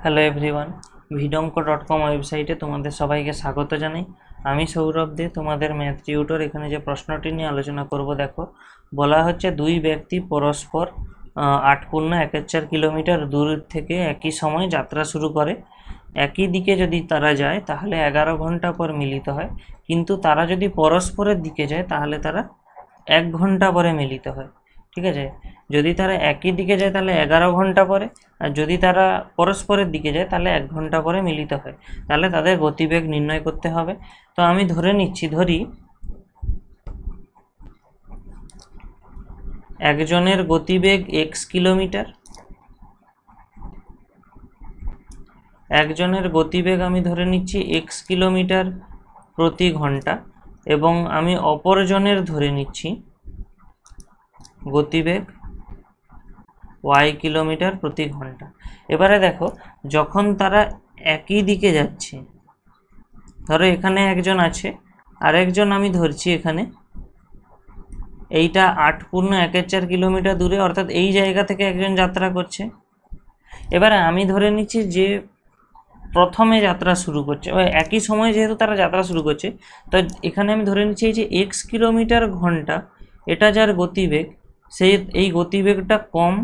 Hello everyone, vidonko.com ওয়েবসাইটে তোমাদের সবাইকে স্বাগত জানাই। আমি সৌরভ দে, তোমাদের ম্যাথ টিউটর। এখানে যে প্রশ্নটি নিয়ে আলোচনা করব, দেখো বলা হচ্ছে দুই ব্যক্তি পরস্পর 8.14 কিলোমিটার দূর থেকে একই সময় যাত্রা শুরু করে। একই দিকে যদি তারা যায় তাহলে 11 ঘন্টা পর মিলিত হয়, কিন্তু তারা যদি পরস্পরের দিকে যায় তাহলে তারা 1 ঘন্টা পরে মিলিত হয়। ঠিক আছে, যদি তারা একই দিকে যায় তাহলে 11 ঘন্টা পরে, আর যদি তারা পরস্পরের দিকে যায় তাহলে 1 ঘন্টা পরে মিলিত হয়। তাহলে তাদের গতিবেগ নির্ণয় করতে হবে। তো আমি ধরি একজনের গতিবেগ x কিলোমিটার, একজনের গতিবেগ আমি ধরে নিচ্ছি x কিলোমিটার প্রতি ঘন্টা, এবং আমি অপরজনের ধরে নিচ্ছি গতিবেগ y কিলোমিটার প্রতি ঘন্টা। এবারে দেখো, যখন তারা একই দিকে যাচ্ছে, ধরো এখানে একজন আছে আর একজন আমি ধরছি এখানে, এইটা 8.14 কিলোমিটার দূরে, অর্থাৎ এই জায়গা থেকে একজন যাত্রা করছে। এবারে আমি ধরে নিচ্ছি যে প্রথমে যাত্রা শুরু করছে, একই সময় যেহেতু তারা যাত্রা শুরু করছে, তো এখানে আমি ধরে নিচ্ছি এই যে x কিলোমিটার ঘন্টা, এটা যার গতিবেগ, সেই এই গতিবেগটা কম,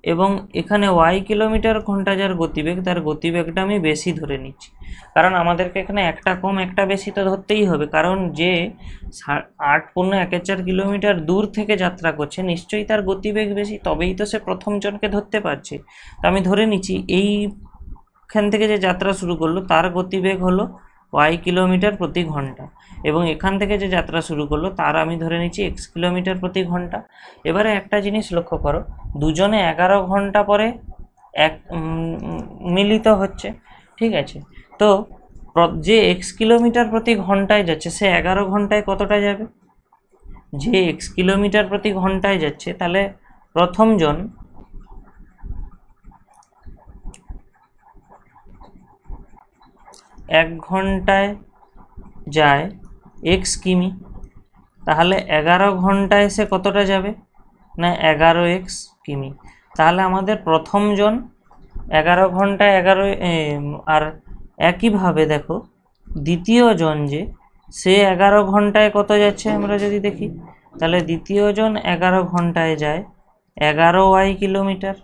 এবং এখানে y কিলোমিটার ঘন্টা যার গতিবেগ, তার গতিবেগটা আমি বেশি ধরে নিচ্ছি। কারণ আমাদেরকে এখানে একটা কম একটা বেশি তো ধরতেই হবে, কারণ যে 8.14 কিলোমিটার দূর থেকে যাত্রা করছে নিশ্চয়ই তার গতিবেগ বেশি, তবেই তো সে প্রথম জনকে ধরতে পারছে। তো আমি ধরে নিচ্ছি এইখান থেকে যে যাত্রা শুরু করলো তার গতিবেগ হলো y কিলোমিটার প্রতি ঘন্টা, এবং এখান থেকে যে যাত্রা শুরু করলো তার আমি ধরে নিচ্ছি x কিলোমিটার প্রতি ঘন্টা। এবারে একটা জিনিস লক্ষ্য করো, দুজনে 11 ঘন্টা পরে মিলিত হচ্ছে। ঠিক আছে, তো যে x কিলোমিটার প্রতি ঘন্টায় যাচ্ছে সে 11 ঘন্টায় কতটা যাবে? যে x কিলোমিটার প্রতি ঘন্টায় যাচ্ছে, তাহলে প্রথম জন 1 ঘন্টায় যায় x কিমি, তাহলে 11 ঘন্টায় সে কতটা যাবে না 11x কিমি। তাহলে আমাদের প্রথম জন 11 ঘন্টায় 11, আর একইভাবে দেখো দ্বিতীয় জন যে সে 11 ঘন্টায় কত যাচ্ছে আমরা যদি দেখি, তাহলে দ্বিতীয় জন 11 ঘন্টায় যায় 11y কিলোমিটার,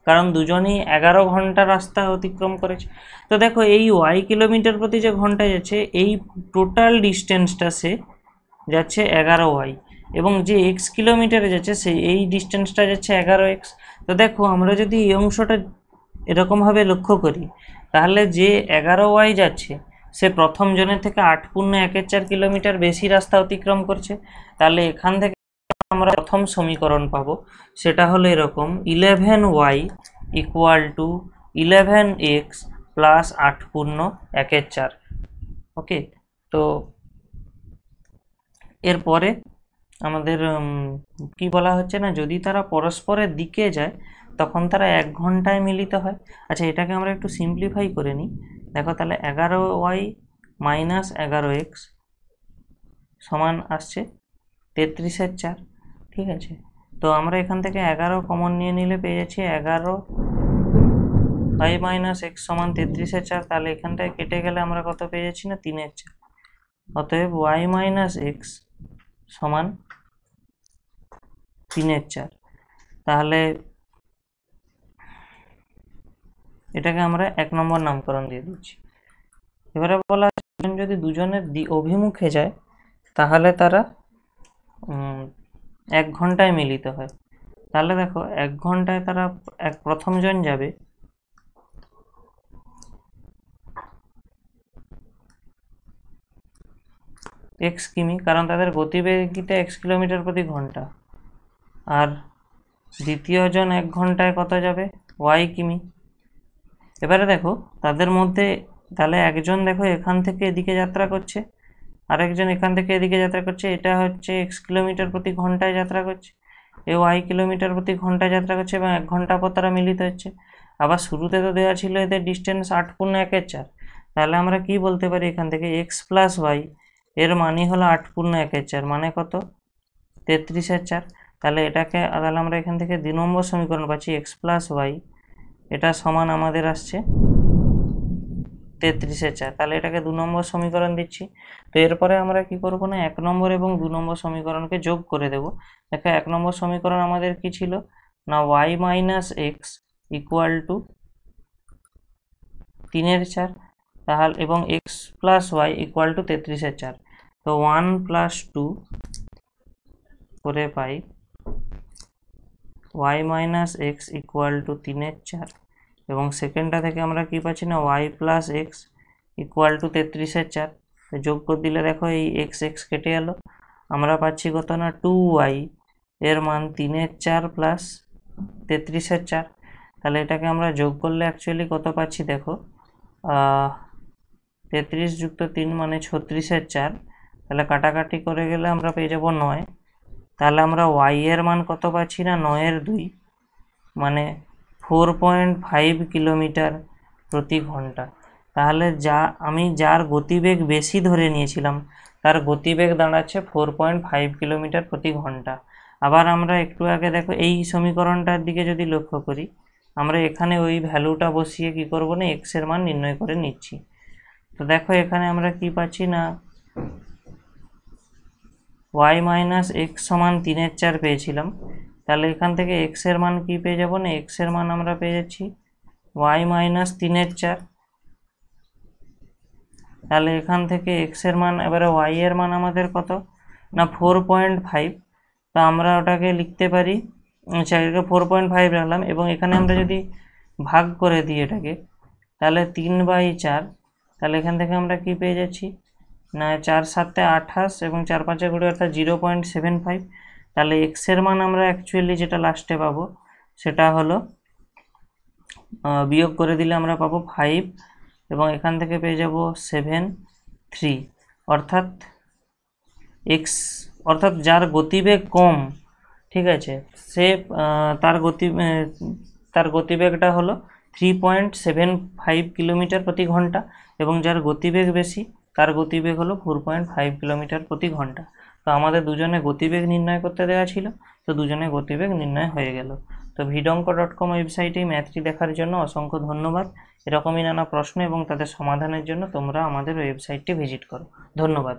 কারণ দুজনেই 11 ঘন্টা রাস্তা অতিক্রম করেছে। তো দেখো এই y কিলোমিটার প্রতি যে ঘন্টায় যাচ্ছে, এই টোটাল ডিস্টেন্সটা সে যাচ্ছে 11y, এবং যে x কিলোমিটারে যাচ্ছে সেই এই ডিস্টেন্সটা যাচ্ছে 11x। তো দেখো আমরা যদি এই অংশটা এরকমভাবে লক্ষ্য করি, তাহলে যে 11y যাচ্ছে সে প্রথম জনের থেকে 8.14 কিলোমিটার বেশি রাস্তা অতিক্রম করছে। তাহলে এখান থেকে আমরা প্রথম সমীকরণ পাবো, সেটা হলো এরকম: 11y equal to 11x plus 8.14। ওকে, তো এরপরে আমাদের কি বলা হচ্ছে না, যদি তারা পরস্পরের দিকে যায় তখন তারা 1 ঘন্টায় মিলিত হয়। আচ্ছা, এটাকে আমরা একটু সিম্পলিফাই করে নিই। দেখো তাহলে 11y মাইনাস 11x সমান আসছে 33/4। ঠিক আছে, তো আমরা এখান থেকে 11 কমন নিয়ে নিলে পেয়ে যাচ্ছি 11y মাইনাস x সমান 33/4। তাহলে এখানটায় কেটে গেলে আমরা কত পেয়ে যাচ্ছি না 3/4। অতএব y মাইনাস x সমান 3/4। তাহলে এটাকে আমরা 1 নম্বর নামকরণ দিয়ে দিচ্ছি। এবারে বলা যদি দুজনের অভিমুখে যায় তাহলে তারা 1 ঘন্টায় মিলিত হয়। তাহলে দেখো 1 ঘন্টায় তারা প্রথম জন যাবে x কিমি, কারণ তাদের গতিবেগটা x কিলোমিটার প্রতি ঘন্টা, আর দ্বিতীয় জন 1 ঘন্টায় কত যাবে y কিমি। এবারে দেখো তাদের মধ্যে তাহলে একজন দেখো এখান থেকে এদিকে যাত্রা করছে, আরেকজন এখান থেকে এদিকে যাত্রা করছে, এটা হচ্ছে x কিলোমিটার প্রতি ঘন্টায় যাত্রা করছে, এ y কিলোমিটার প্রতি ঘন্টায় যাত্রা করছে, এবং 1 ঘন্টা পর তারা মিলিত হচ্ছে। আবার শুরুতে তো দেওয়া ছিল এদের ডিস্টেন্স 8.14, তাহলে আমরা কি বলতে পারি এখান থেকে x প্লাস y এর মানে হলো 8.14, মানে কত 33/4। তাহলে এটাকে তাহলে আমরা এখান থেকে 2 নম্বর সমীকরণ পাচ্ছি x প্লাস y এটা সমান আমাদের আসছে 33/4। তাহলে এটাকে 2 নম্বর সমীকরণ দিচ্ছি। তো এরপরে আমরা কি করব না 1 নম্বর এবং 2 নম্বর সমীকরণকে যোগ করে দেব। দেখো 1 নম্বর সমীকরণ আমাদের কি ছিল না y - x = 3/4 তাহলে এবং x + y = 33/4। তো 1 + 2 করে পাই y - x = 3/4 এবং সেকেন্ডটা থেকে আমরা কি পাচ্ছি না y + x = 33/4। যোগ করে দিলে দেখো এই x x কেটে গেল, আমরা পাচ্ছি কত না 2y এর মান 3/4 + 33/4। তাহলে এটাকে আমরা যোগ করলে অ্যাকচুয়ালি কত পাচ্ছি দেখো 33 + 3 মানে 36/4। তাহলে কাটাকাটি করে গেলে আমরা পেয়ে যাব 9। তাহলে আমরা y এর মান কত পাচ্ছি না 9/2 মানে 4.5 কিলোমিটার প্রতি ঘন্টা। তাহলে আমি যার গতিবেগ বেশি ধরে নিয়েছিলাম তার গতিবেগ দাঁড়াচ্ছে 4.5 কিলোমিটার প্রতি ঘন্টা। আবার আমরা একটু আগে দেখো এই সমীকরণটার দিকে যদি লক্ষ্য করি, আমরা এখানে ওই ভ্যালুটা বসিয়ে কি করব না x এর মান নির্ণয় করে নিচ্ছি। তো দেখো এখানে আমরা কি পাচ্ছি না y - x = 3/4 পেয়েছিলাম। তাহলে এখান থেকে x এর মান কি পেয়ে যাব না x এর মান আমরা পেয়ে যাচ্ছি y - 3/4। তাহলে এখান থেকে x এর মান, এবারে y এর মান আমাদের কত না 4.5। তো আমরা ওটাকে লিখতে পারি, আচ্ছা এটাকে 4.5 রাখলাম এবং এখানে আমরা যদি ভাগ করে দিই এটাকে তাহলে 3/4। তাহলে এখান থেকে আমরা কি পেয়ে যাচ্ছি না 4 × 7 = 28 এবং 4 × 5 = 20 অর্থাৎ 0.75। তাহলে x এর মান আমরা অ্যাকচুয়ালি যেটা লাস্টে পাবো সেটা হলো বিয়োগ করে দিলে আমরা পাবো 5 এবং এখান থেকে পেয়ে যাব 7.3। অর্থাৎ যার গতিবেগ কম, ঠিক আছে, সে তার গতিবেগটা হলো 3.75 কিলোমিটার প্রতি ঘন্টা এবং যার গতিবেগ বেশি তার গতিবেগ হলো 4.5 কিলোমিটার প্রতি ঘন্টা। তো আমাদের দুজনে গতিবেগ নির্ণয় করতে দেওয়া ছিল, তো দুজনে গতিবেগ নির্ণয় হয়ে গেল। তো vidonko.com ওয়েবসাইটে এই ম্যাথটি দেখার জন্য অসংখ্য ধন্যবাদ। এরকমই নানা প্রশ্ন এবং তাদের সমাধানের জন্য তোমরা আমাদের ওয়েবসাইটটি ভিজিট করো। ধন্যবাদ।